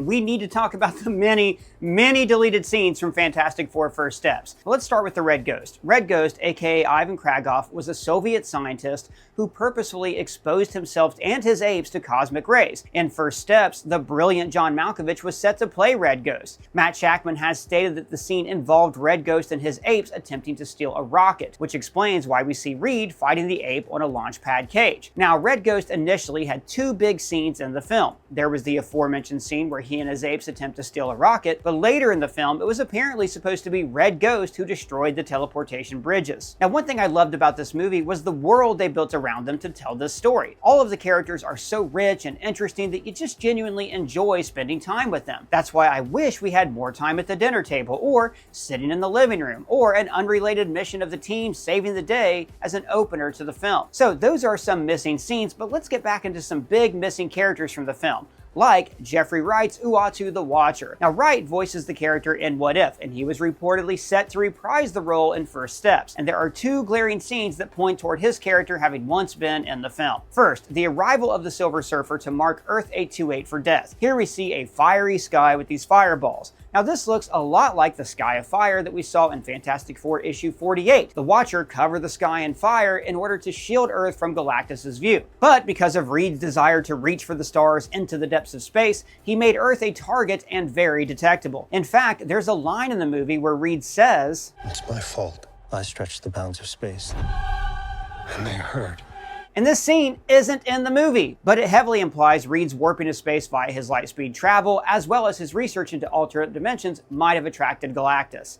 We need to talk about the many deleted scenes from Fantastic Four First Steps. Let's start with the Red Ghost. Red Ghost, aka Ivan Kragoff, was a Soviet scientist who purposefully exposed himself and his apes to cosmic rays. In First Steps, the brilliant John Malkovich was set to play Red Ghost. Matt Shakman has stated that the scene involved Red Ghost and his apes attempting to steal a rocket, which explains why we see Reed fighting the ape on a launch pad cage. Now, Red Ghost initially had two big scenes in the film. There was the aforementioned scene where he and his apes attempt to steal a rocket, but later in the film, it was apparently supposed to be Red Ghost who destroyed the teleportation bridges. Now, one thing I loved about this movie was the world they built around them to tell this story. All of the characters are so rich and interesting that you just genuinely enjoy spending time with them. That's why I wish we had more time at the dinner table, or sitting in the living room, or an unrelated mission of the team saving the day as an opener to the film. So those are some missing scenes, but let's get back into some big missing characters from the film, like Jeffrey Wright's Uatu the Watcher. Now, Wright voices the character in What If, and he was reportedly set to reprise the role in First Steps. And there are two glaring scenes that point toward his character having once been in the film. First, the arrival of the Silver Surfer to mark Earth 828 for death. Here we see a fiery sky with these fireballs. Now, this looks a lot like the Sky of Fire that we saw in Fantastic Four issue 48. The Watcher covered the sky in fire in order to shield Earth from Galactus' view. But because of Reed's desire to reach for the stars into the depths of space, he made Earth a target and very detectable. In fact, there's a line in the movie where Reed says, "It's my fault. I stretched the bounds of space. And they hurt." And this scene isn't in the movie, but it heavily implies Reed's warping of space via his light speed travel, as well as his research into alternate dimensions might have attracted Galactus.